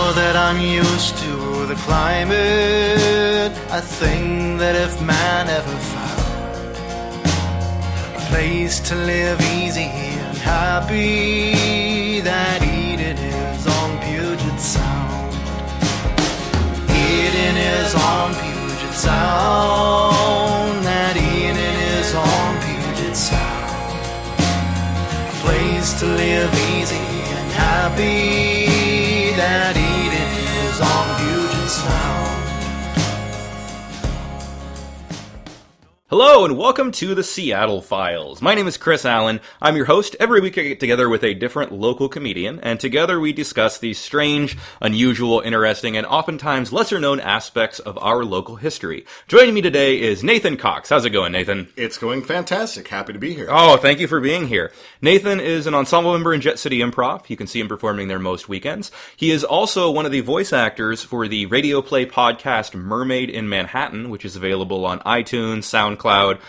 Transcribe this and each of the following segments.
Now that I'm used to the climate, I think that if man ever found a place to live easy and happy, that Eden is on Puget Sound. Eden is on Puget Sound. That Eden is on Puget Sound. A place to live easy and happy. That Eden is on Puget Sound. Hello and welcome to the Seattle Files. My name is Chris Allen. I'm your host. Every week I get together with a different local comedian, and together we discuss the strange, unusual, interesting, and oftentimes lesser-known aspects of our local history. Joining me today is Nathan Cox. How's it going, Nathan? It's going fantastic. Happy to be here. Oh, thank you for being here. Nathan is an ensemble member in Jet City Improv. You can see him performing there most weekends. He is also one of the voice actors for the radio play podcast Mermaid in Manhattan, which is available on iTunes, SoundCloud. Want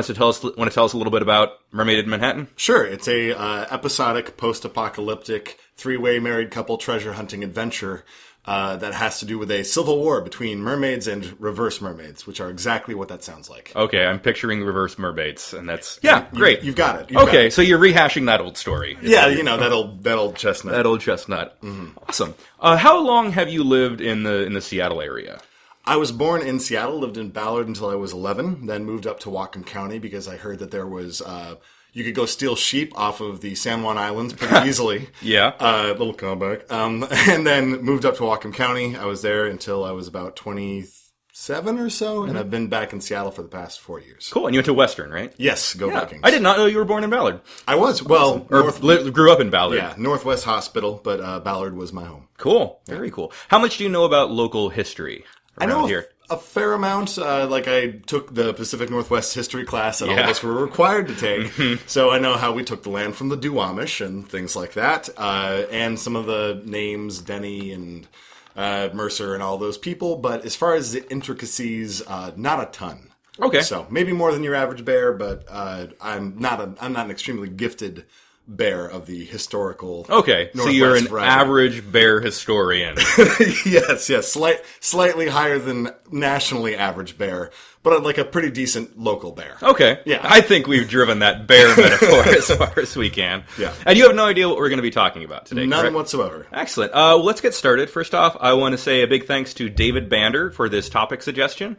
to tell us a little bit about Mermaid in Manhattan? Sure. It's a episodic, post-apocalyptic, three-way married couple treasure hunting adventure that has to do with a civil war between mermaids and reverse mermaids, which are exactly what that sounds like. Okay, I'm picturing reverse mermaids, and that's great. You've got it. Okay, so you're rehashing that old story. Yeah, you know, that old chestnut. That old chestnut. Mm-hmm. Awesome. How long have you lived in the Seattle area? I was born in Seattle, lived in Ballard until I was 11, then moved up to Whatcom County because I heard that there was, you could go steal sheep off of the San Juan Islands pretty easily. Yeah. Little callback. And then moved up to Whatcom County. I was there until I was about 27 or so, and I've been back in Seattle for the past 4 years. Cool, and you went to Western, right? Yes, go Vikings. I did not know you were born in Ballard. I was, well... grew up in Ballard. Yeah, Northwest Hospital, but Ballard was my home. Cool, very cool. How much do you know about local history? I know here? A fair amount. I took the Pacific Northwest history class that all of us were required to take. So I know how we took the land from the Duwamish and things like that. And some of the names, Denny and Mercer and all those people. But as far as the intricacies, not a ton. Okay. So maybe more than your average bear, but I'm not an extremely gifted bear of the historical. Okay, so you're an average bear historian. yes, slightly higher than nationally average bear, but like a pretty decent local bear. Okay, yeah, I think we've driven that bear metaphor as far as we can. Yeah, and you have no idea what we're going to be talking about today. None correct? whatsoever. Excellent. Let's get started. First off, I want to say a big thanks to David Bander for this topic suggestion.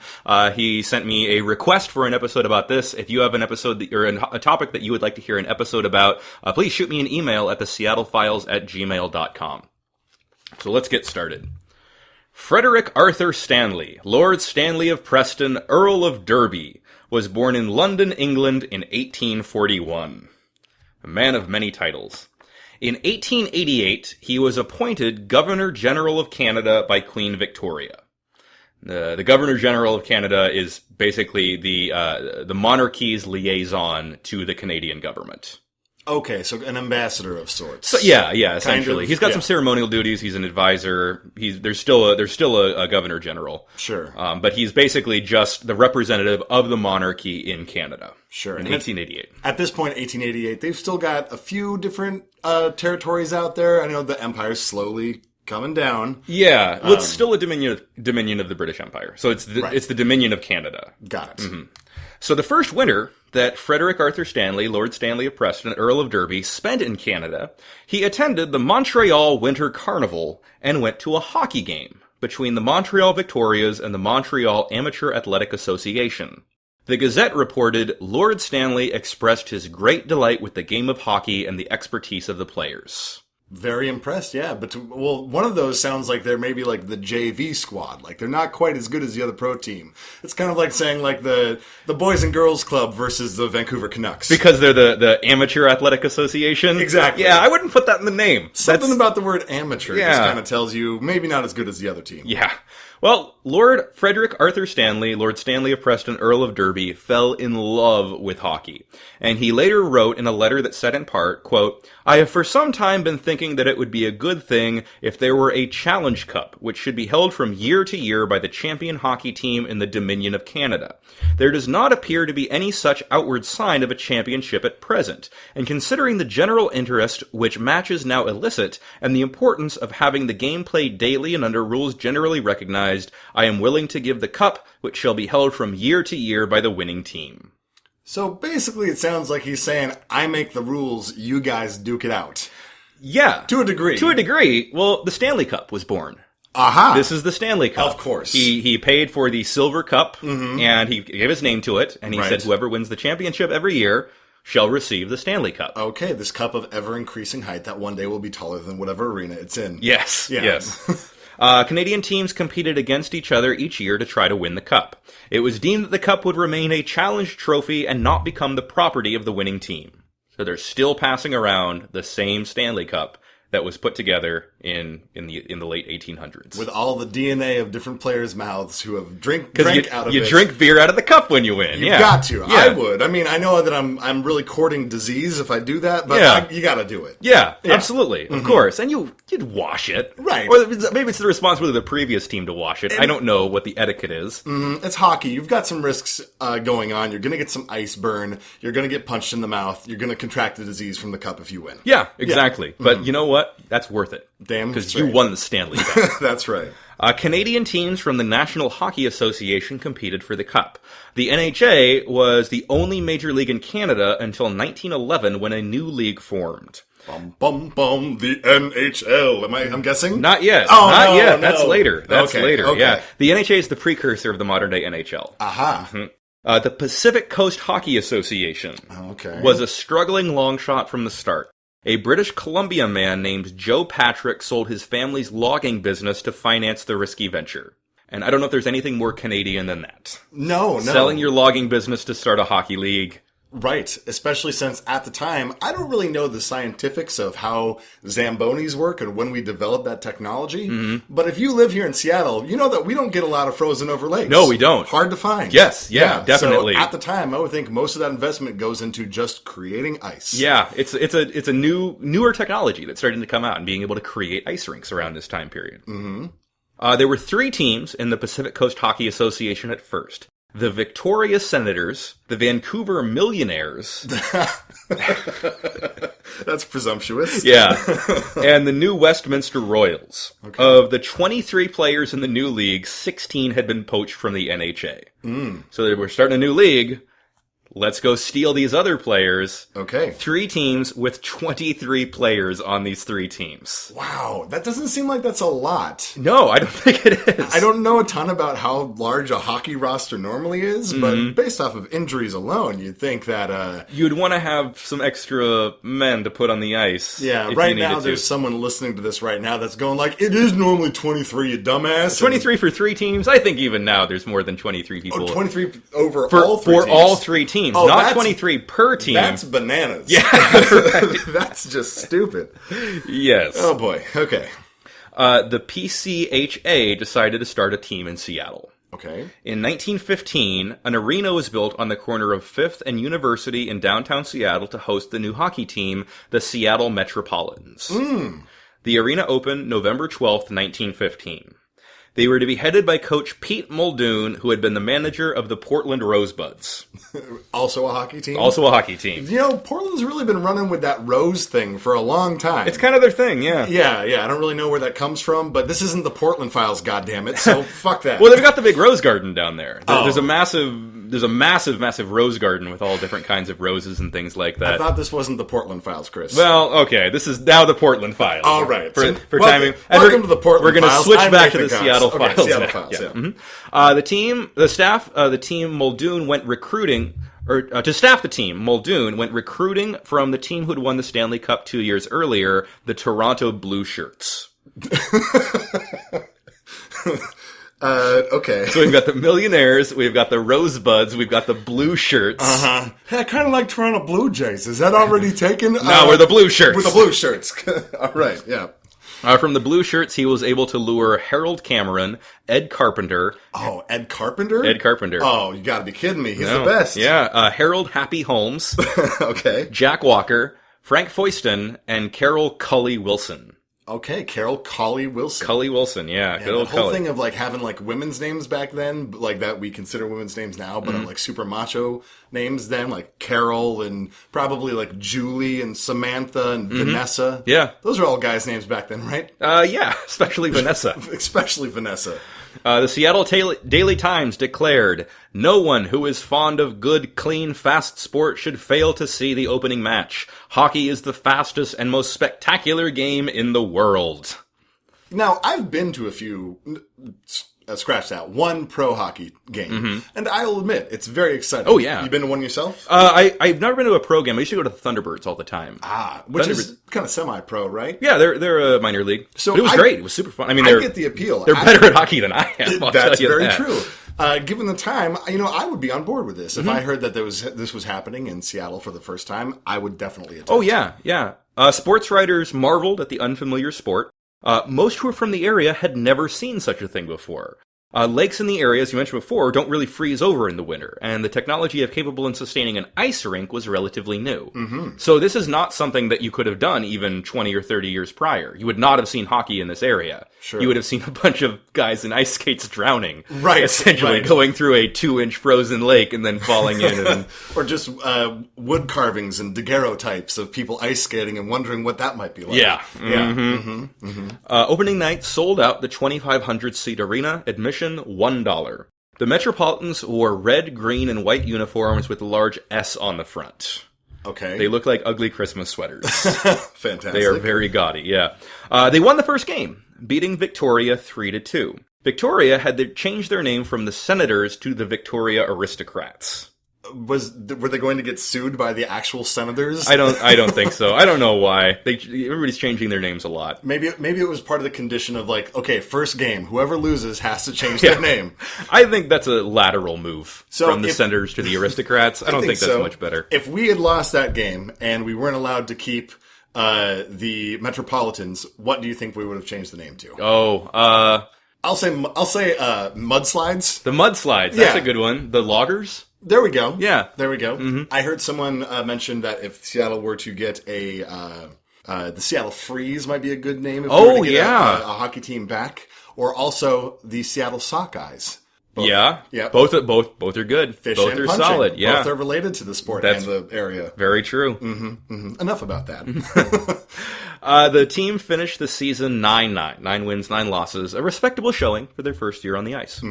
He sent me a request for an episode about this. If you have an episode or a topic that you would like to hear an episode about, please shoot me an email at theseattlefiles@gmail.com. So let's get started. Frederick Arthur Stanley, Lord Stanley of Preston, Earl of Derby, was born in London, England in 1841. A man of many titles. In 1888, he was appointed Governor-General of Canada by Queen Victoria. The Governor-General of Canada is basically the monarchy's liaison to the Canadian government. Okay, so an ambassador of sorts. So, yeah, essentially. Kind of, he's got some ceremonial duties. He's an advisor. There's still a governor general. Sure. But he's basically just the representative of the monarchy in Canada. Sure. In 1888. At this point, 1888, they've still got a few different territories out there. I know the empire's slowly coming down. Yeah, well, it's still a dominion of the British Empire. So it's the Dominion of Canada. Got it. Mm-hmm. So the first winter that Frederick Arthur Stanley, Lord Stanley of Preston, Earl of Derby, spent in Canada, he attended the Montreal Winter Carnival and went to a hockey game between the Montreal Victorias and the Montreal Amateur Athletic Association. The Gazette reported, Lord Stanley expressed his great delight with the game of hockey and the expertise of the players. Very impressed, yeah. But one of those sounds like they're maybe like the JV squad. Like they're not quite as good as the other pro team. It's kind of like saying like the Boys and Girls Club versus the Vancouver Canucks. Because they're the Amateur Athletic Association? Exactly. Yeah, I wouldn't put that in the name. Something about the word amateur just kind of tells you maybe not as good as the other team. Yeah. Well, Lord Frederick Arthur Stanley, Lord Stanley of Preston, Earl of Derby, fell in love with hockey. And he later wrote in a letter that said in part, quote, I have for some time been thinking thinking that it would be a good thing if there were a Challenge Cup, which should be held from year to year by the champion hockey team in the Dominion of Canada. There does not appear to be any such outward sign of a championship at present, and considering the general interest which matches now elicit, and the importance of having the game played daily and under rules generally recognized, I am willing to give the cup, which shall be held from year to year by the winning team. So basically it sounds like he's saying, I make the rules, you guys duke it out. Yeah. To a degree. To a degree. Well, the Stanley Cup was born. Aha! This is the Stanley Cup. Of course. He paid for the Silver Cup, and he gave his name to it, and he said whoever wins the championship every year shall receive the Stanley Cup. Okay, this cup of ever-increasing height that one day will be taller than whatever arena it's in. Yes, Yeah. yes. Canadian teams competed against each other each year to try to win the cup. It was deemed that the cup would remain a challenge trophy and not become the property of the winning team. So they're still passing around the same Stanley Cup that was put together in the late 1800s. With all the DNA of different players' mouths who have drank out of it. You drink beer out of the cup when you win. You've got to. Yeah. I would. I mean, I know that I'm really courting disease if I do that, but you got to do it. Yeah, absolutely. Of course. And you'd wash it. Right. Or maybe it's the responsibility of the previous team to wash it. I don't know what the etiquette is. It's hockey. You've got some risks going on. You're going to get some ice burn. You're going to get punched in the mouth. You're going to contract the disease from the cup if you win. Yeah, exactly. Yeah. But you know what? That's worth it. Damn because you won the Stanley Cup. That's right. Canadian teams from the National Hockey Association competed for the cup. The NHA was the only major league in Canada until 1911 when a new league formed. Bum, bum, bum, the NHL. I'm guessing? Not yet. Oh, Not yet. No. That's later. That's later. Okay. Yeah. The NHA is the precursor of the modern day NHL. Aha. The Pacific Coast Hockey Association was a struggling long shot from the start. A British Columbia man named Joe Patrick sold his family's logging business to finance the risky venture. And I don't know if there's anything more Canadian than that. No. Selling your logging business to start a hockey league. Right, especially since at the time, I don't really know the scientifics of how Zambonis work and when we developed that technology. But if you live here in Seattle, you know that we don't get a lot of frozen over lakes. No, we don't. Hard to find. Yes, definitely. So at the time, I would think most of that investment goes into just creating ice. Yeah, it's a newer technology that's starting to come out and being able to create ice rinks around this time period. There were 3 teams in the Pacific Coast Hockey Association at first. The Victoria Senators, the Vancouver Millionaires. That's presumptuous. Yeah. And the New Westminster Royals. Okay. Of the 23 players in the new league, 16 had been poached from the NHA. So they were starting a new league. Let's go steal these other players. Okay. 3 teams with 23 players on these 3 teams. Wow, that doesn't seem like that's a lot. No, I don't think it is. I don't know a ton about how large a hockey roster normally is, but based off of injuries alone, you'd think that... You'd want to have some extra men to put on the ice. Yeah, right now there's someone listening to this right now that's going like, it is normally 23, you dumbass. 23 for 3 teams? I think even now there's more than 23 people. 23 over all 3 teams. For all 3 teams. Oh, not 23 per team. That's bananas. Yeah, right. That's just stupid. Yes. Oh boy. Okay. The PCHA decided to start a team in Seattle. Okay. In 1915, an arena was built on the corner of 5th and University in downtown Seattle to host the new hockey team, the Seattle Metropolitans. The arena opened November 12th, 1915. They were to be headed by Coach Pete Muldoon, who had been the manager of the Portland Rosebuds. Also a hockey team? Also a hockey team. You know, Portland's really been running with that rose thing for a long time. It's kind of their thing, yeah. Yeah. I don't really know where that comes from, but this isn't the Portland Files, goddammit, so fuck that. Well, they've got the big rose garden down there. There's a massive rose garden with all different kinds of roses and things like that. I thought this wasn't the Portland Files, Chris. Well, okay, this is now the Portland Files. All right. For timing. Welcome to the Portland Files. We're going to switch back to the Seattle Files. Okay, Seattle Files, The team Muldoon went recruiting, to staff the team, Muldoon went recruiting from the team who'd won the Stanley Cup 2 years earlier, the Toronto Blue Shirts. Okay. So we've got the Millionaires, we've got the Rosebuds, we've got the Blue Shirts. Hey, I kind of like Toronto Blue Jays. Is that already taken? No, we're the Blue Shirts. We're the Blue Shirts. All right, yeah. From the Blue Shirts, he was able to lure Harold Cameron, Ed Carpenter. Oh, Ed Carpenter? Ed Carpenter. Oh, you gotta be kidding me. He's the best. Yeah, Harold Happy Holmes. Okay. Jack Walker, Frank Foyston, and Carol Cully Wilson. Okay, Carol Cully Wilson. Cully Wilson, yeah. Yeah, Good the old whole Cully. thing of like having like women's names back then, like that we consider women's names now, but are like super macho names then, like Carol and probably like Julie and Samantha and Vanessa. Yeah. Those are all guys' names back then, right? Yeah, especially Vanessa. Especially Vanessa. The Seattle Daily Times declared, "No one who is fond of good, clean, fast sport should fail to see the opening match. Hockey is the fastest and most spectacular game in the world." Now, I've been to a few, scratch that, one pro hockey game, and I'll admit, it's very exciting. Oh, yeah. You been to one yourself? I've never been to a pro game. I used to go to the Thunderbirds all the time. Which is kind of semi-pro, right? Yeah, they're a minor league. So But it was great. It was super fun. I mean, I get the appeal. They're better at hockey than I am. I'll That's tell you very that. true. Given the time, I would be on board with this. If I heard that this was happening in Seattle for the first time, I would definitely attend. Oh, yeah. Sports writers marveled at the unfamiliar sport. Most who were from the area had never seen such a thing before. Lakes in the area, as you mentioned before, don't really freeze over in the winter, and the technology of capable and sustaining an ice rink was relatively new. So this is not something that you could have done even 20 or 30 years prior. You would not have seen hockey in this area. Sure. You would have seen a bunch of guys in ice skates drowning. Right, Essentially right. going through a 2-inch frozen lake and then falling in. And, Or just wood carvings and daguerreotypes of people ice skating and wondering what that might be like. yeah. Yeah. Opening night sold out the 2,500-seat arena, admission $1. The Metropolitans wore red, green, and white uniforms with a large S on the front. Okay. They look like ugly Christmas sweaters. Fantastic. They are very gaudy, yeah. They won the first game, beating Victoria 3-2. Victoria had changed their name from the Senators to the Victoria Aristocrats. Were they going to get sued by the actual Senators? I don't think so. I don't know why. Everybody's changing their names a lot. Maybe it was part of the condition of like, okay, first game, whoever loses has to change their name. I think that's a lateral move So from the Senators to the Aristocrats. I don't think that's so. much better. If we had lost that game and we weren't allowed to keep the Metropolitans, what do you think we would have changed the name to? I'll say mudslides. The mudslides. That's Yeah. a good one. The loggers. There we go. Yeah. There we go. I heard someone mention that if Seattle were to get the Seattle Freeze might be a good name. If we were to get a hockey team back, or also the Seattle Sockeyes. Both. Yeah. Both are good. Fish both and are punching. solid. Yeah. Both are related to the sport That's and the area. Very true. Enough about that. The team finished the season 9-9. 9 wins, 9 losses. A respectable showing for their first year on the ice.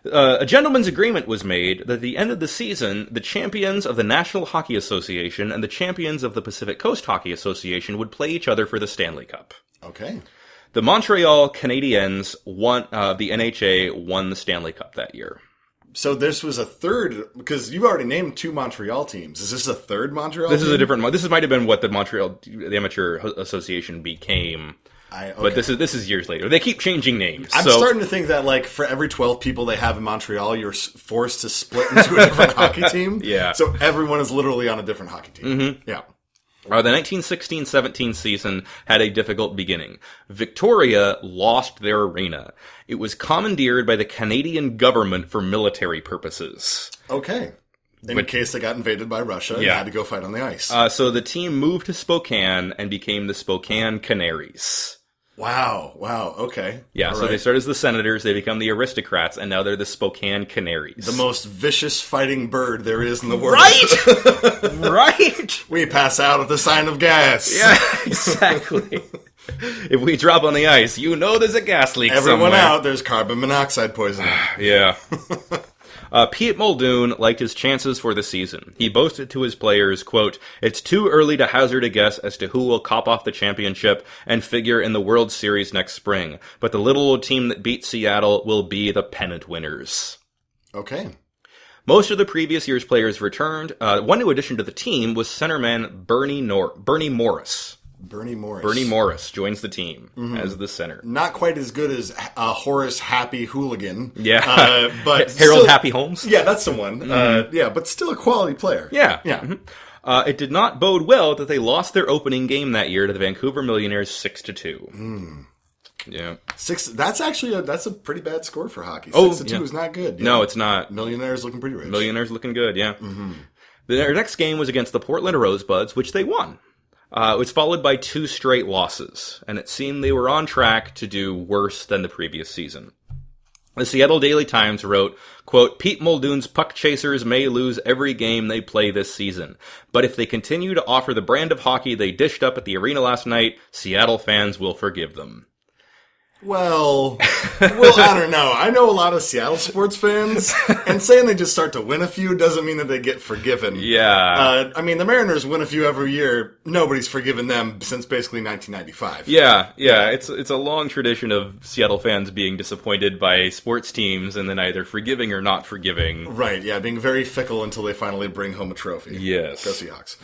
A gentleman's agreement was made that at the end of the season, the champions of the National Hockey Association and the champions of the Pacific Coast Hockey Association would play each other for the Stanley Cup. Okay. The Montreal Canadiens won, the NHA won the Stanley Cup that year. So this was a third, because you've already named 2 Montreal teams. Is this a third Montreal team? This is a different one. This might have been what the Amateur Association became. But this is years later. They keep changing names. I'm starting to think that, like, for every 12 people they have in Montreal, you're forced to split into a different hockey team. Yeah. So everyone is literally on a different hockey team. Yeah. The 1916-17 season had a difficult beginning. Victoria lost their arena. It was commandeered by the Canadian government for military purposes. Okay. In case they got invaded by Russia and had to go fight on the ice. So the team moved to Spokane and became the Spokane Canaries. Wow. Okay. Yeah, All so right. they started as the Senators, they become the Aristocrats, and now they're the Spokane Canaries. The most vicious fighting bird there is in the world. Right! Right! We pass out at the sign of gas. Yeah, exactly. If we drop on the ice, you know there's a gas leak Everyone somewhere. out, there's carbon monoxide poisoning. Yeah. Pete Muldoon liked his chances for the season. He boasted to his players, quote, "It's too early to hazard a guess as to who will cop off the championship and figure in the World Series next spring, but the little old team that beat Seattle will be the pennant winners." Okay. Most of the previous year's players returned. One new addition to the team was centerman Bernie Morris. Bernie Morris. Bernie Morris joins the team as the center. Not quite as good as Horace Happy Hooligan. Yeah. But Harold still, Happy Holmes? Yeah, that's the one. But still a quality player. Yeah. Yeah. It did not bode well that they lost their opening game that year to the Vancouver Millionaires 6-2. Yeah. That's actually that's a pretty bad score for hockey. 6-2 is not good. No, it's not. Millionaires looking pretty rich. Millionaires looking good, yeah. Their next game was against the Portland Rosebuds, which they won. It was followed by 2 straight losses, and it seemed they were on track to do worse than the previous season. The Seattle Daily Times wrote, quote, Pete Muldoon's puck chasers may lose every game they play this season, but if they continue to offer the brand of hockey they dished up at the arena last night, Seattle fans will forgive them. Well, I don't know. I know a lot of Seattle sports fans, and saying they just start to win a few doesn't mean that they get forgiven. Yeah. I mean, the Mariners win a few every year. Nobody's forgiven them since basically 1995. Yeah. It's a long tradition of Seattle fans being disappointed by sports teams and then either forgiving or not forgiving. Right, yeah, being very fickle until they finally bring home a trophy. Yes. Go Seahawks.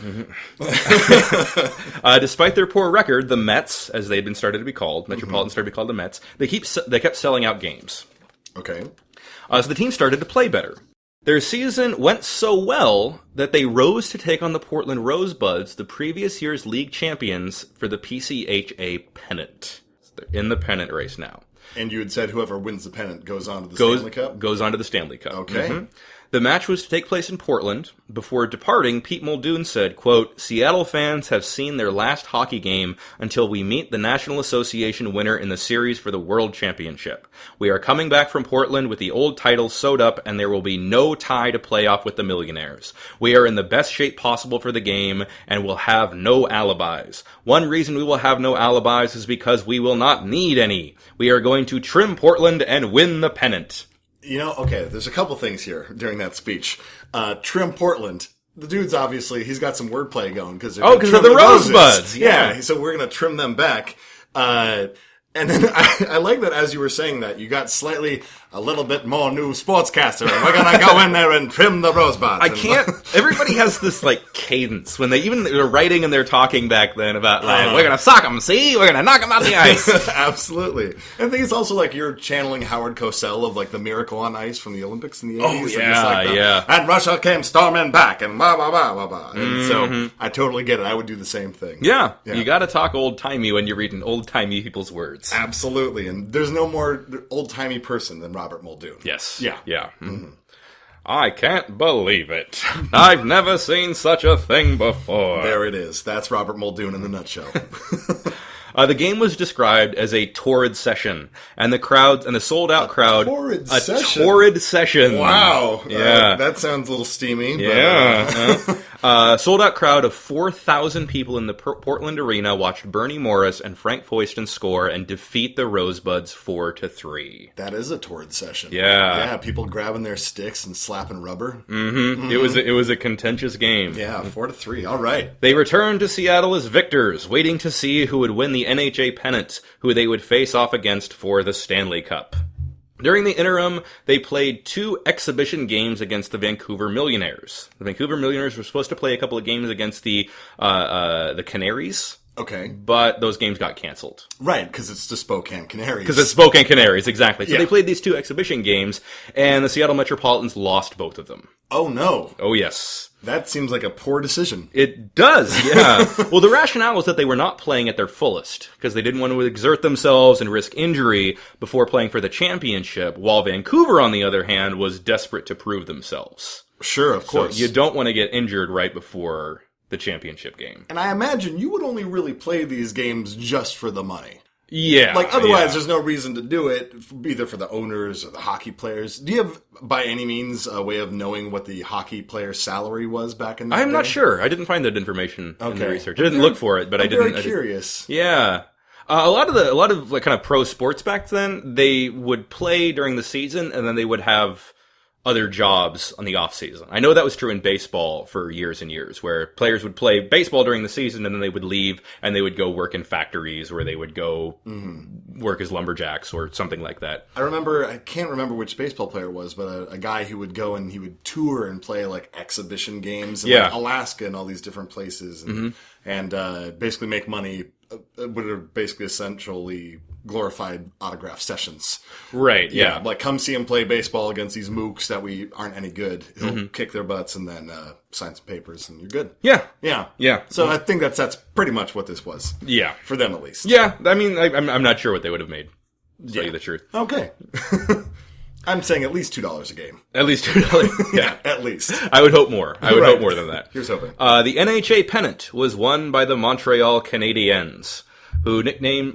Despite their poor record, the Mets, as they'd been started to be called, Metropolitans started to be called the Mets, they kept selling out games. Okay. So the team started to play better. Their season went so well that they rose to take on the Portland Rosebuds, the previous year's league champions, for the PCHA pennant. So they're in the pennant race now. And you had said whoever wins the pennant goes on to the Stanley Cup? Goes on to the Stanley Cup. Okay. Mm-hmm. The match was to take place in Portland. Before departing, Pete Muldoon said, quote, Seattle fans have seen their last hockey game until we meet the National Association winner in the series for the World Championship. We are coming back from Portland with the old title sewed up, and there will be no tie to play off with the Millionaires. We are in the best shape possible for the game, and will have no alibis. One reason we will have no alibis is because we will not need any. We are going to trim Portland and win the pennant. You know, okay, there's a couple things here during that speech. Trim Portland. The dude's obviously, he's got some wordplay going. Because of the Rosebuds. Yeah, so we're going to trim them back. And then I like that as you were saying that, you got a little bit more new sportscaster. We're going to go in there and trim the Rosebuds. I can't, everybody has this, cadence when they were writing and they're talking back then about, we're going to sock them, see? We're going to knock them out the ice. Absolutely. And I think it's also you're channeling Howard Cosell of, the Miracle on Ice from the Olympics in the 80s. Oh, yeah, And Russia came storming back and blah, blah, blah, blah, blah. And so I totally get it. I would do the same thing. Yeah. You got to talk old-timey when you're reading old-timey people's words. Absolutely, and there's no more old-timey person than Robert Muldoon. Yes. Yeah. Mm-hmm. I can't believe it. I've never seen such a thing before. There it is. That's Robert Muldoon in a nutshell. The game was described as a torrid session, and the sold-out crowd. Torrid session. Wow. Yeah. That sounds a little steamy. Yeah. Sold-out crowd of 4,000 people in the Portland Arena watched Bernie Morris and Frank Foyston score and defeat the Rosebuds 4-3. That is a torrid session. Yeah. Yeah, people grabbing their sticks and slapping rubber. Mm-hmm. It was a contentious game. Yeah, 4-3. All right. They returned to Seattle as victors, waiting to see who would win the NHA pennant, who they would face off against for the Stanley Cup. During the interim, they played 2 exhibition games against the Vancouver Millionaires. The Vancouver Millionaires were supposed to play a couple of games against the Canaries. Okay. But those games got canceled. Right, because it's the Spokane Canaries. Because it's Spokane Canaries, exactly. So Yeah. they played these 2 exhibition games, and the Seattle Metropolitans lost both of them. Oh, no. Oh, yes. That seems like a poor decision. It does, yeah. Well, the rationale was that they were not playing at their fullest, because they didn't want to exert themselves and risk injury before playing for the championship, while Vancouver, on the other hand, was desperate to prove themselves. Sure, of course. So you don't want to get injured right before the championship game. And I imagine you would only really play these games just for the money. Yeah. Otherwise, there's no reason to do it, either for the owners or the hockey players. Do you have, by any means, a way of knowing what the hockey player's salary was back in the day? I'm not sure. I didn't find that information in the research. I didn't look for it, but I'm very curious. Yeah. A lot of kind of pro sports back then, they would play during the season, and then they would have other jobs on the off season. I know that was true in baseball for years and years, where players would play baseball during the season and then they would leave and they would go work in factories, or they would go work as lumberjacks or something like that. I can't remember which baseball player it was, but a guy who would go and he would tour and play exhibition games in Alaska and all these different places and basically make money. Would have basically essentially glorified autograph sessions. Right, yeah. Come see him play baseball against these mooks that we aren't any good. He'll kick their butts and then sign some papers and you're good. Yeah. Yeah. Yeah. So I think that's pretty much what this was. Yeah. For them at least. Yeah. I mean, I'm not sure what they would have made, to tell you the truth. Okay. I'm saying at least $2 a game. At least $2. Yeah. At least. I would hope more. I would Right. hope more than that. Here's hoping. The NHA pennant was won by the Montreal Canadiens, who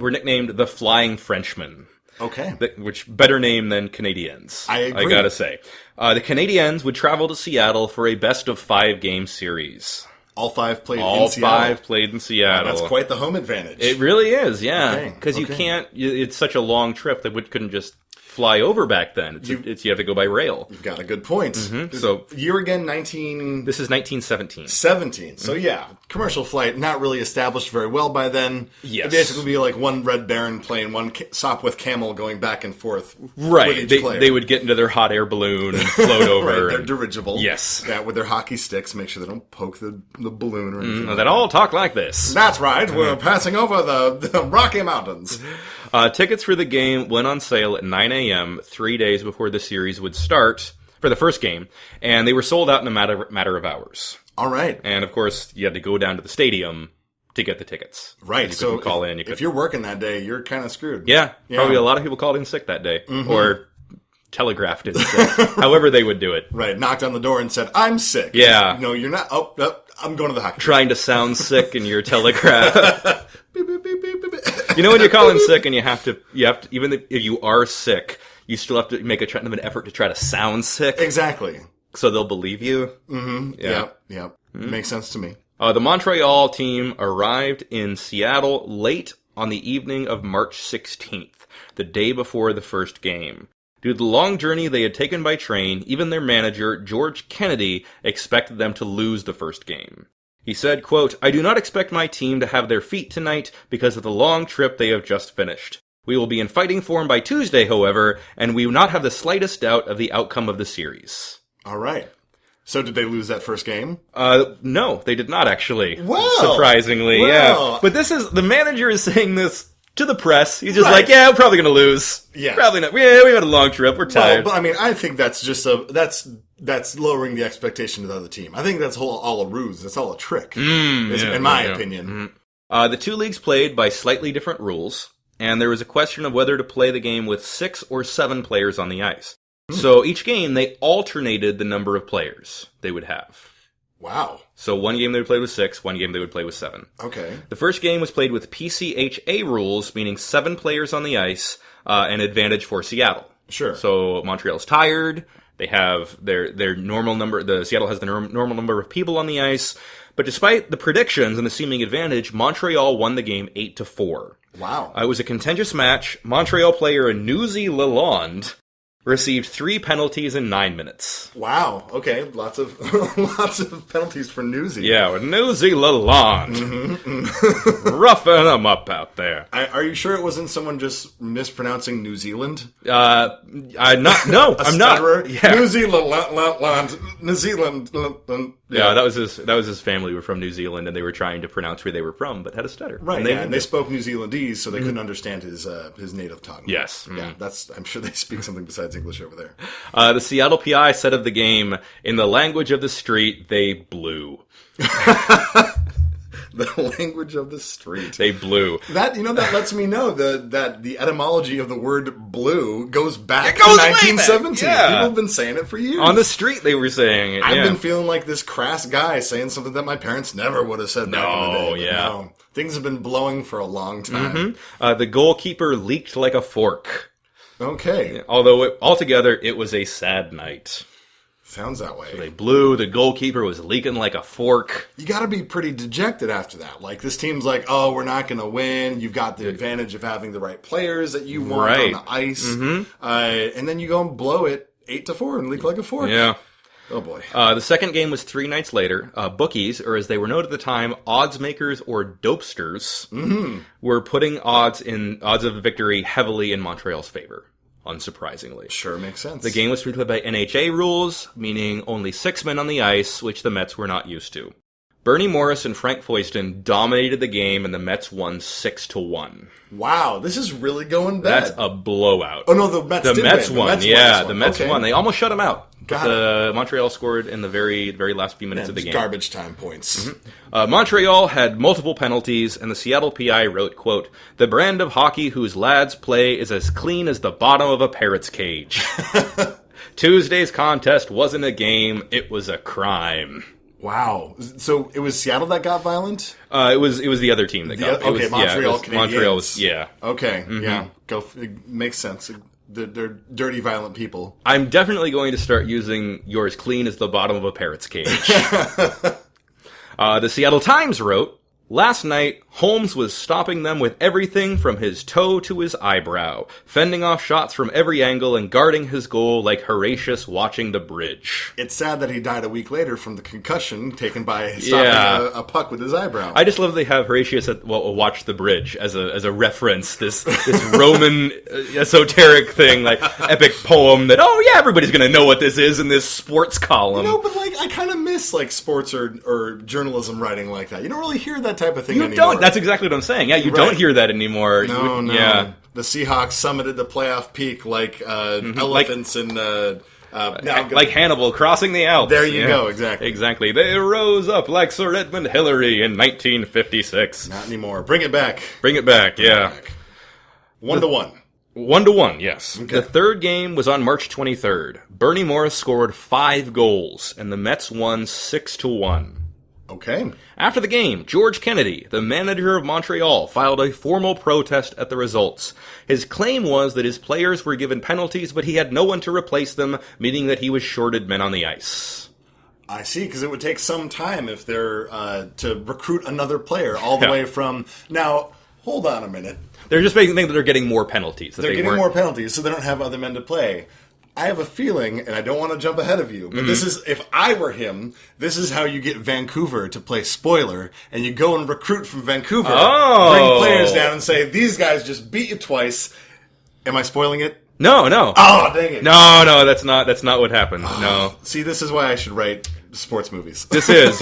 were nicknamed the Flying Frenchmen. Okay. Which, better name than Canadiens. I agree. I gotta say. The Canadiens would travel to Seattle for a best-of-5 game series. All 5 played in All Seattle. 5 played in Seattle. That's quite the home advantage. It really is, yeah. Okay, Because you okay. can't, it's such a long trip that we couldn't just fly over back then. You have to go by rail. You've got a good point. So year again, 1917. this is 1917. So yeah, commercial flight not really established very well by then. Yes. It'd basically be like one Red Baron plane, one Sopwith Camel going back and forth. Right. With each player. They would get into their hot air balloon and float over. Right, they're and- dirigible. Yes. Yeah, with their hockey sticks, make sure they don't poke the balloon or anything. They all talk like this. That's right. We're passing over the Rocky Mountains. Tickets for the game went on sale at 9 a.m. 3 days before the series would start for the first game, and they were sold out in a matter of hours. All right. And of course, you had to go down to the stadium to get the tickets. Right. You So couldn't call in. if you're working that day, you're kind of screwed. Yeah, Yeah. probably a lot of people called in sick that day, or telegraphed in sick. However they would do it. Right. Knocked on the door and said, "I'm sick." Yeah. No, you're not. Oh, I'm going to the hockey. Trying to sound sick in your telegraph. Beep, beep, beep, beep, beep, beep. You know when you're calling sick and you have to, even if you are sick, you still have to make an effort to try to sound sick, Exactly. so they'll believe you. Yep. Makes sense to me. The Montreal team arrived in Seattle late on the evening of March 16th, the day before the first game. Due to the long journey they had taken by train, even their manager, George Kennedy, expected them to lose the first game. He said, quote, "I do not expect my team to have their feet tonight because of the long trip they have just finished. We will be in fighting form by Tuesday, however, and we will not have the slightest doubt of the outcome of the series." All right. So did they lose that first game? No, they did not actually. Well, surprisingly, well. yeah. But the manager is saying this to the press. He's just Right. like, yeah, we're probably going to lose. Yeah. Probably not. Yeah, we had a long trip. We're Well, tired. but I mean, I think that's just that's lowering the expectation of the other team. I think that's all a ruse. That's all a trick, in my opinion. The two leagues played by slightly different rules, and there was a question of whether to play the game with 6 or 7 players on the ice. So each game, they alternated the number of players they would have. Wow. So one game they would play with 6, one game they would play with 7. Okay. The first game was played with PCHA rules, meaning 7 players on the ice, an advantage for Seattle. Sure. So Montreal's tired. They have their normal number. The Seattle has the normal number of people on the ice. But despite the predictions and the seeming advantage, Montreal won the game 8-4. Wow. It was a contentious match. Montreal player Newsy Lalonde received 3 penalties in 9 minutes. Wow. Okay. Lots of penalties for Newsy. Yeah, with Newsy Lalonde. Roughing them up out there. Are you sure it wasn't someone just mispronouncing New Zealand? I'm not. Stutterer? Yeah. New Zealand. New Zealand. Yeah, that was his family were from New Zealand, and they were trying to pronounce where they were from, but had a stutter. Right, and they spoke New Zealandese, so they couldn't understand his native tongue. Yes. Yeah, I'm sure they speak something besides English over there. The Seattle PI said of the game, in the language of the street, they blew. The language of the street. They blew. That lets me know that the etymology of the word "blue" goes back goes to way back, 1917. yeah. People have been saying it for years. On the street, they were saying it. I've yeah. been feeling like this crass guy saying something that my parents never would have said back in the day. But yeah. no, things have been blowing for a long time. The goalkeeper leaked like a fork. Okay. Although, altogether, it was a sad night. Sounds that way. They blew. The goalkeeper was leaking like a fork. You got to be pretty dejected after that. Like, this team's like, oh, we're not going to win. You've got the advantage of having the right players that you want on the ice. And then you go and blow it 8-4 and leak like a fork. Yeah. Oh, boy. The second game was 3 nights later. Bookies, or as they were known at the time, odds makers or dopesters, were putting odds of victory heavily in Montreal's favor. Unsurprisingly. Sure, makes sense. The game was played by NHA rules, meaning only 6 men on the ice, which the Mets were not used to. Bernie Morris and Frank Foyston dominated the game, and the Mets won 6-1. Wow, this is really going bad. That's a blowout. Oh, no, the Mets The did Mets win. won. The Mets yeah, won the Mets won. They almost shut them out. Montreal scored in the very last few minutes of the game. Garbage time points. Montreal had multiple penalties, and the Seattle PI wrote, quote, "The brand of hockey whose lads play is as clean as the bottom of a parrot's cage. Tuesday's contest wasn't a game, it was a crime." Wow. So it was Seattle that got violent? It was the other team that got Okay, Montreal Canadiens. Montreal was, yeah. Okay, yeah. It makes sense. They're dirty, violent people. I'm definitely going to start using "yours clean as the bottom of a parrot's cage." The Seattle Times wrote, "Last night, Holmes was stopping them with everything from his toe to his eyebrow, fending off shots from every angle and guarding his goal like Horatius watching the bridge." It's sad that he died a week later from the concussion taken by stopping a puck with his eyebrow. I just love they have Horatius watch the bridge as a reference, this Roman esoteric thing, like epic poem that, everybody's going to know what this is in this sports column. But I kind of miss sports or journalism writing like that. You don't really hear that type of thing you anymore. Don't. That's exactly what I'm saying. Yeah, you don't hear that anymore. No. Yeah. The Seahawks summited the playoff peak like elephants in... like Hannibal crossing the Alps. There you go, exactly. Exactly. They rose up like Sir Edmund Hillary in 1956. Not anymore. Bring it back. Bring it back, yeah. 1-1. 1-1, yes. Okay. The third game was on March 23rd. Bernie Morris scored 5 goals, and the Mets won 6-1. Okay. After the game, George Kennedy, the manager of Montreal, filed a formal protest at the results. His claim was that his players were given penalties, but he had no one to replace them, meaning that he was shorted men on the ice. I see, because it would take some time if they're to recruit another player all the way from... Now, hold on a minute. They're just making think that they're getting more penalties. They're getting more penalties, so they don't have other men to play. I have a feeling, and I don't want to jump ahead of you, but this is, if I were him, this is how you get Vancouver to play spoiler, and you go and recruit from Vancouver, bring players down and say, these guys just beat you twice. Am I spoiling it? No. Oh, dang it. No, that's not what happened. No. See, this is why I should write sports movies. This is,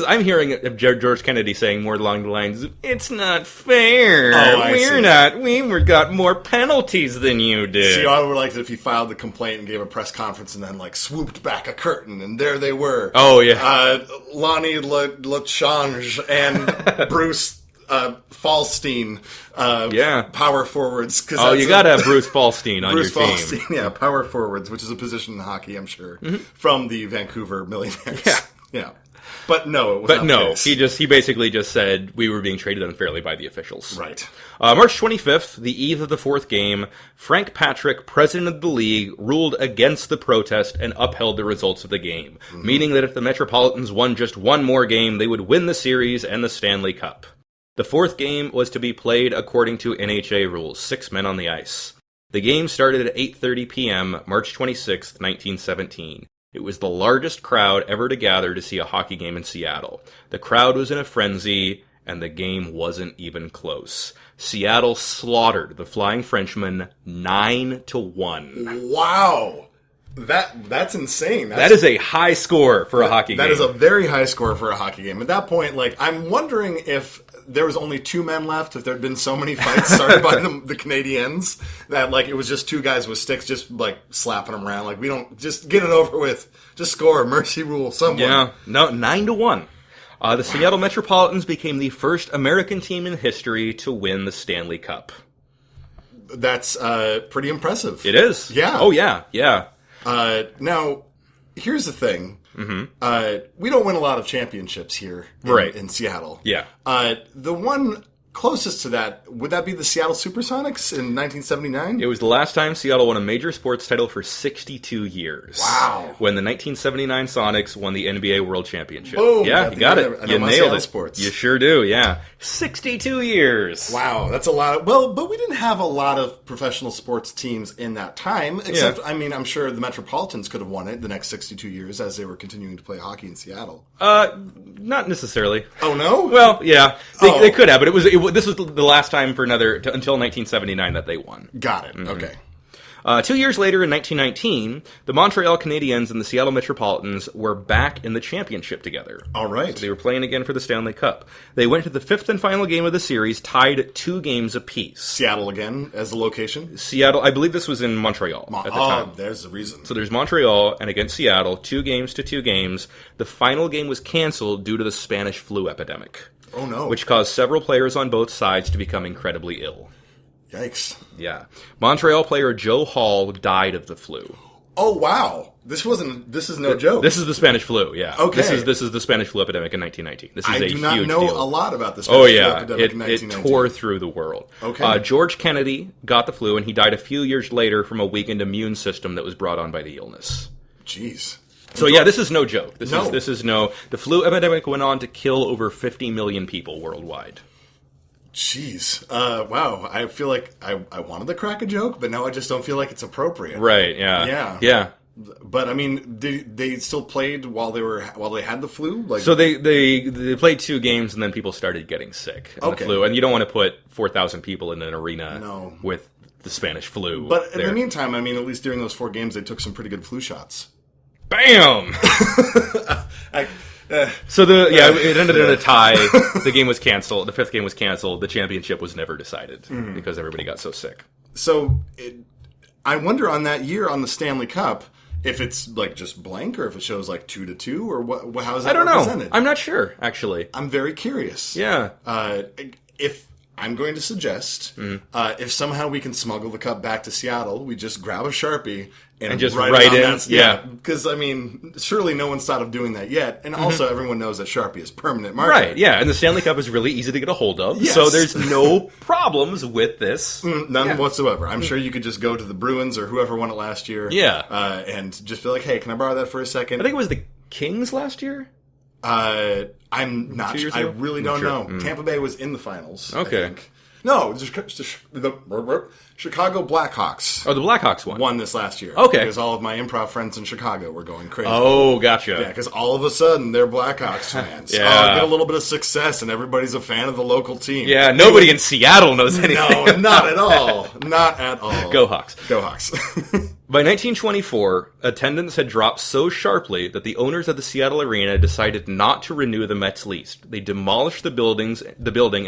I'm hearing George Kennedy saying more along the lines, "It's not fair. We got more penalties than you did." See, I would like it if he filed the complaint and gave a press conference and then, swooped back a curtain, and there they were. Oh, yeah. Lonnie LeChange and Bruce Falstein, power forwards. You gotta have Bruce Falstein on Bruce your team. Falstein, power forwards, which is a position in hockey, I'm sure, from the Vancouver Millionaires. Yeah. But no, it was not the case. He basically just said we were being treated unfairly by the officials. Right. March 25th, the eve of the fourth game, Frank Patrick, president of the league, ruled against the protest and upheld the results of the game, meaning that if the Metropolitans won just one more game, they would win the series and the Stanley Cup. The fourth game was to be played according to NHA rules, 6 men on the ice. The game started at 8:30 p.m., March 26, 1917. It was the largest crowd ever to gather to see a hockey game in Seattle. The crowd was in a frenzy, and the game wasn't even close. Seattle slaughtered the Flying Frenchmen 9-1. Wow! That's insane. That is a high score for a hockey game. That is a very high score for a hockey game. At that point, I'm wondering if there was only 2 men left, if there had been so many fights started by the Canadiens, that, it was just 2 guys with sticks just, slapping them around. We don't... Just get it over with. Just score. Mercy rule. Someone. Yeah. No, 9-1. The Seattle Metropolitans became the first American team in history to win the Stanley Cup. That's pretty impressive. It is. Yeah. Oh, yeah. Yeah. Now, here's the thing. We don't win a lot of championships here in Seattle. Yeah. The one closest to that, would that be the Seattle Supersonics in 1979? It was the last time Seattle won a major sports title for 62 years. Wow. When the 1979 Sonics won the NBA World Championship. Boom. Yeah, you got it. You nailed it. Sports. You sure do, yeah. 62 years. Wow, that's a lot. But we didn't have a lot of professional sports teams in that time, except, I'm sure the Metropolitans could have won it the next 62 years as they were continuing to play hockey in Seattle. Not necessarily. Oh, no? Well, yeah, they could have, but this was the last time for until 1979 that they won. Got it. Okay. 2 years later, in 1919, the Montreal Canadiens and the Seattle Metropolitans were back in the championship together. All right. So they were playing again for the Stanley Cup. They went to the fifth and final game of the series, tied 2 games apiece. Seattle again as the location? Seattle, I believe this was in Montreal at the time. There's the reason. So there's Montreal, and against Seattle, 2 games to 2 games. The final game was canceled due to the Spanish flu epidemic. Oh, no. Which caused several players on both sides to become incredibly ill. Yikes. Yeah. Montreal player Joe Hall died of the flu. Oh, wow. This is no joke. This is the Spanish flu, yeah. Okay. This is the Spanish flu epidemic in 1919. This is I a do huge not know deal. a lot about the Spanish flu epidemic in 1919. It tore through the world. Okay. George Kennedy got the flu, and he died a few years later from a weakened immune system that was brought on by the illness. Jeez. So yeah, this is no joke. The flu epidemic went on to kill over 50 million people worldwide. Jeez. Wow. I feel like I wanted to crack a joke, but now I just don't feel like it's appropriate. Right, yeah. Yeah. But I mean, they still played while they had the flu? Like, so they played 2 games and then people started getting sick of the flu, and you don't want to put 4,000 people in an arena with the Spanish flu. But in the meantime, I mean, at least during those 4 games, they took some pretty good flu shots. Bam! It ended in a tie. The game was canceled. The 5th game was canceled. The championship was never decided because everybody got so sick. So I wonder on that year on the Stanley Cup if it's like just blank or if it shows like 2-2 or what? How is that represented? I'm not sure, actually. I'm very curious. Yeah. If I'm going to suggest, if somehow we can smuggle the cup back to Seattle, we just grab a Sharpie and just write in. Yeah, because I mean, surely no one's thought of doing that yet, and also everyone knows that Sharpie is permanent marker. Right? Yeah, and the Stanley Cup is really easy to get a hold of, so there's no problems with this. None whatsoever. I'm sure you could just go to the Bruins or whoever won it last year, and just be like, "Hey, can I borrow that for a second?" I think it was the Kings last year. I'm not sure. I really don't know. Tampa Bay was in the finals. Okay. I think. No, the Chicago Blackhawks. Oh, the Blackhawks won this last year. Okay. Because all of my improv friends in Chicago were going crazy. Oh, gotcha. Yeah, because all of a sudden they're Blackhawks fans. Yeah. Get a little bit of success and everybody's a fan of the local team. Yeah, nobody in Seattle knows anything. No, not at all. Not at all. Go Hawks. Go Hawks. By 1924, attendance had dropped so sharply that the owners of the Seattle Arena decided not to renew the Mets lease. They demolished the building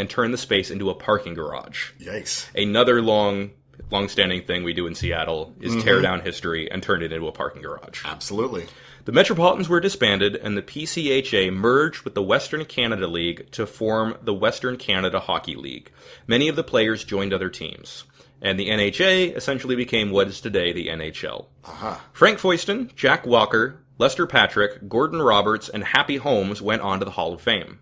and turned the space into a parking garage. Yikes. Another long-standing thing we do in Seattle is tear down history and turn it into a parking garage. Absolutely. The Metropolitans were disbanded, and the PCHA merged with the Western Canada League to form the Western Canada Hockey League. Many of the players joined other teams. And the NHA essentially became what is today the NHL. Frank Foyston, Jack Walker, Lester Patrick, Gordon Roberts, and Happy Holmes went on to the Hall of Fame.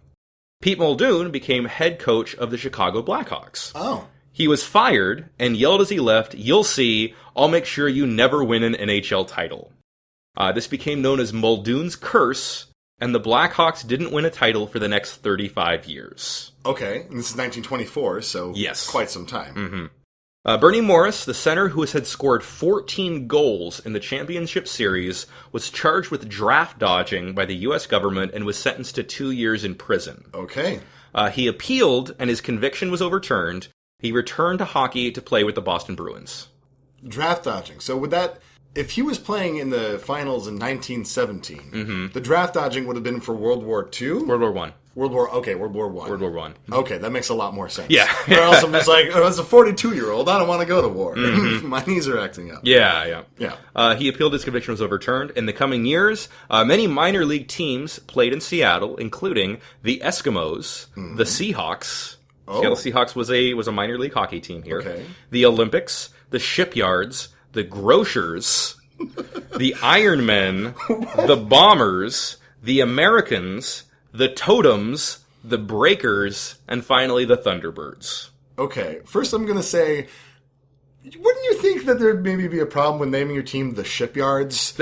Pete Muldoon became head coach of the Chicago Blackhawks. Oh. He was fired and yelled as he left, "You'll see, I'll make sure you never win an NHL title." This became known as Muldoon's Curse, and the Blackhawks didn't win a title for the next 35 years. Okay, and this is 1924, so quite some time. Bernie Morris, the center who had scored 14 goals in the championship series, was charged with draft dodging by the U.S. government and was sentenced to 2 years in prison. Okay. He appealed, and his conviction was overturned. He returned to hockey to play with the Boston Bruins. Draft dodging. So would that... If he was playing in the finals in 1917, the draft dodging would have been for World War II? World War I. World War I. World War I. Okay, that makes a lot more sense. Yeah. Or else I'm just like, as a 42-year-old, I don't want to go to war. My knees are acting up. Yeah. Yeah. He appealed, his conviction was overturned. In the coming years, many minor league teams played in Seattle, including the Eskimos, the Seahawks. Seattle Seahawks was a minor league hockey team here. Okay. The Olympics, the Shipyards, the Grocers, the Ironmen, the Bombers, the Americans, the Totems, the Breakers, and finally the Thunderbirds. Okay, first I'm going to say, wouldn't you think that there'd maybe be a problem with naming your team the Shipyards?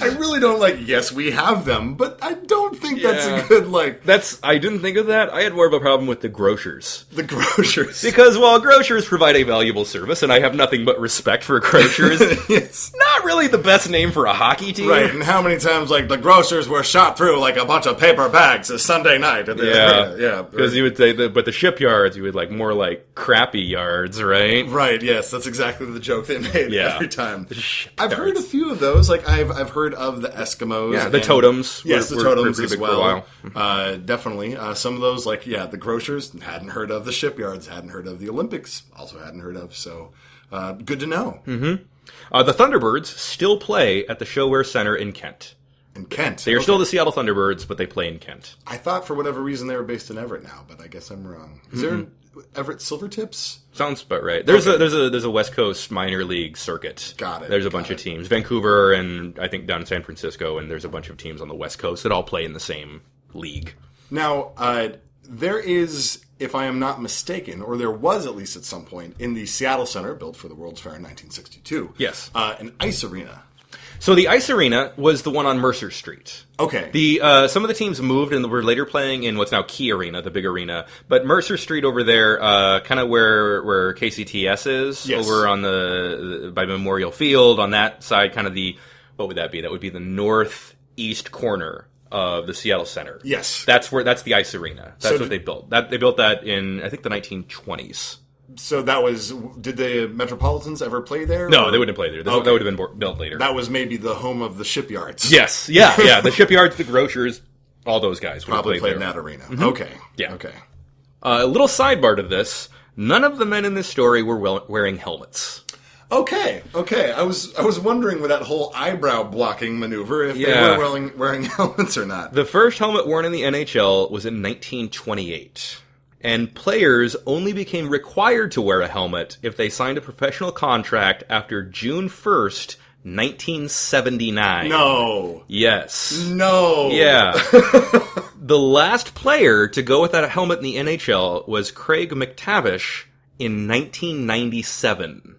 I really don't yes, we have them, but I don't think that's a good, I didn't think of that. I had more of a problem with the grocers. The grocers. Because while grocers provide a valuable service, and I have nothing but respect for grocers, it's not really the best name for a hockey team. Right, and how many times, the grocers were shot through, a bunch of paper bags a Sunday night. Yeah. Because you would say, but the shipyards, you would more crappy yards, right? Right, yes, that's exactly the joke they made every time. I've heard a few of those. I've heard of the Eskimos. Yeah, the totems. Yes, the totems as well. For a while. Definitely. Some of those, the grocers, hadn't heard of. The shipyards, hadn't heard of. The Olympics, also hadn't heard of. So, good to know. Mm-hmm. The Thunderbirds still play at the Showware Center in Kent. In Kent? They are still the Seattle Thunderbirds, but they play in Kent. I thought for whatever reason they were based in Everett now, but I guess I'm wrong. Is there Everett Silvertips? Sounds about right. There's a West Coast minor league circuit. Got it. There's a bunch of teams. Vancouver and I think down in San Francisco, and there's a bunch of teams on the West Coast that all play in the same league. Now, there is, if I am not mistaken, or there was at least at some point, in the Seattle Center, built for the World's Fair in 1962, yes, an ice arena. So the ice arena was the one on Mercer Street. Okay. Some of the teams moved and were later playing in what's now Key Arena, the big arena. But Mercer Street over there, kind of where KCTS is, over on by Memorial Field, on that side, kind of what would that be? That would be the northeast corner of the Seattle Center. Yes. That's the ice arena. That's what they built. They built that in, I think, the 1920s. So did the Metropolitans ever play there? No, they wouldn't play there. That would have been built later. That was maybe the home of the shipyards. Yes, yeah. The shipyards, the grocers, all those guys would probably have played in there. that arena. Mm-hmm. Okay. Yeah. Okay. A little sidebar to this, none of the men in this story were wearing helmets. Okay. I was wondering with that whole eyebrow blocking maneuver if they were wearing helmets or not. The first helmet worn in the NHL was in 1928. And players only became required to wear a helmet if they signed a professional contract after June 1st, 1979. No. Yes. No. Yeah. The last player to go without a helmet in the NHL was Craig McTavish in 1997.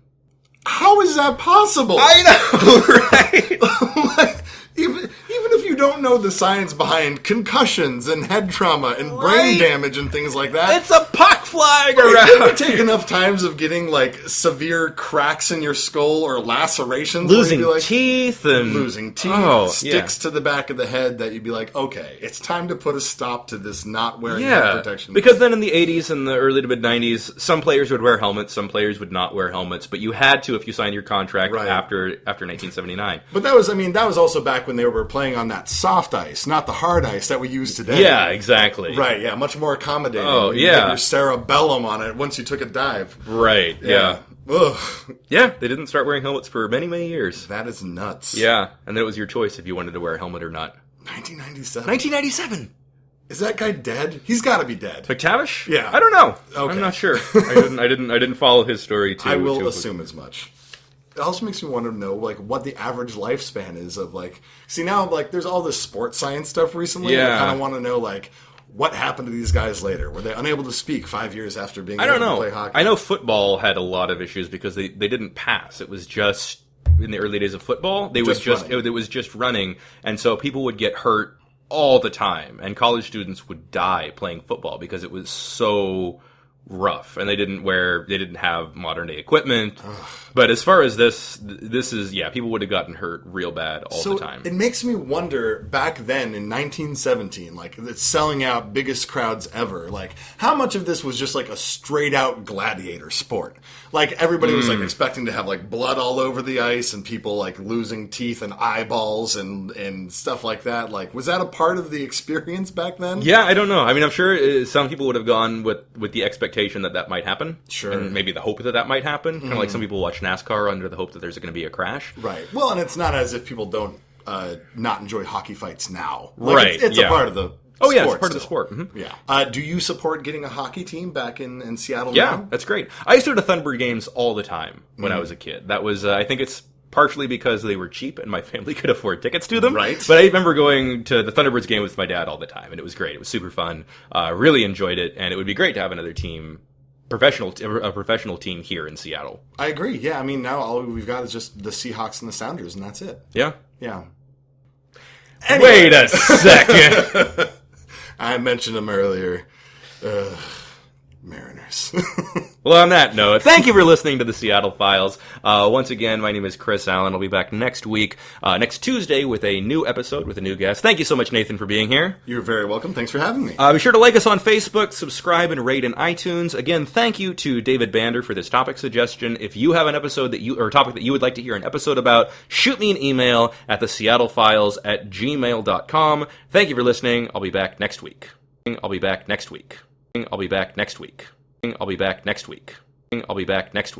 How is that possible? I know, right? Even if you don't know the science behind concussions and head trauma and brain damage and things like that. It's a puck flying around. You ever take enough times of getting severe cracks in your skull or lacerations? Losing teeth. Sticks to the back of the head that you'd be like, okay, it's time to put a stop to this not wearing head protection. Because then in the 80s and the early to mid 90s, some players would wear helmets, some players would not wear helmets, but you had to if you signed your contract after 1979. But that was also back when they were playing on that soft ice, not the hard ice that we use today. Yeah, exactly. Right, yeah, much more accommodating. Oh, you get your cerebellum on it once you took a dive. Right, yeah. Ugh. Yeah, they didn't start wearing helmets for many, many years. That is nuts. Yeah, and then it was your choice if you wanted to wear a helmet or not. 1997. 1997! Is that guy dead? He's got to be dead. McTavish? Yeah. I don't know. Okay. I'm not sure. I didn't follow his story too. I will assume as much. It also makes me want to know, what the average lifespan is of, See, now, there's all this sports science stuff recently. Yeah. I kind of want to know, what happened to these guys later? Were they unable to speak 5 years after being able to play hockey? I know football had a lot of issues because they didn't pass. It was just, in the early days of football, it was just running. And so people would get hurt all the time. And college students would die playing football because it was so rough, and they didn't have modern day equipment. But as far as this is, people would have gotten hurt real bad all the time. It makes me wonder, back then in 1917, it's selling out biggest crowds ever, how much of this was just a straight out gladiator sport? Everybody was expecting to have blood all over the ice and people losing teeth and eyeballs and stuff like that. Was that a part of the experience back then? Yeah, I don't know. I mean, I'm sure some people would have gone with the expectation that might happen. Sure. And maybe the hope that might happen. Kind of like some people watch NASCAR under the hope that there's going to be a crash. Right. Well, and it's not as if people don't not enjoy hockey fights now. Right. It's a part of the Oh, yeah, it's part of the sport. Mm-hmm. Yeah. Do you support getting a hockey team back in Seattle now? Yeah, that's great. I used to go to Thunderbird games all the time when I was a kid. That was, I think it's partially because they were cheap and my family could afford tickets to them. Right. But I remember going to the Thunderbirds game with my dad all the time, and it was great. It was super fun. Really enjoyed it, and it would be great to have another team, a professional team here in Seattle. I agree. Yeah, I mean, now all we've got is just the Seahawks and the Sounders, and that's it. Yeah. Yeah. Wait a second. I mentioned them earlier. Mariners. Well, on that note, thank you for listening to the Seattle Files. Once again, my name is Chris Allen. I'll be back next week, next Tuesday, with a new episode with a new guest. Thank you so much, Nathan, for being here. You're very welcome. Thanks for having me. Be sure to like us on Facebook, subscribe, and rate in iTunes. Again, thank you to David Bander for this topic suggestion. If you have an episode or topic that you would like to hear an episode about, shoot me an email at theseattlefiles@gmail.com. Thank you for listening. I'll be back next week. I'll be back next week. I'll be back next week. I'll be back next week. I'll be back next week.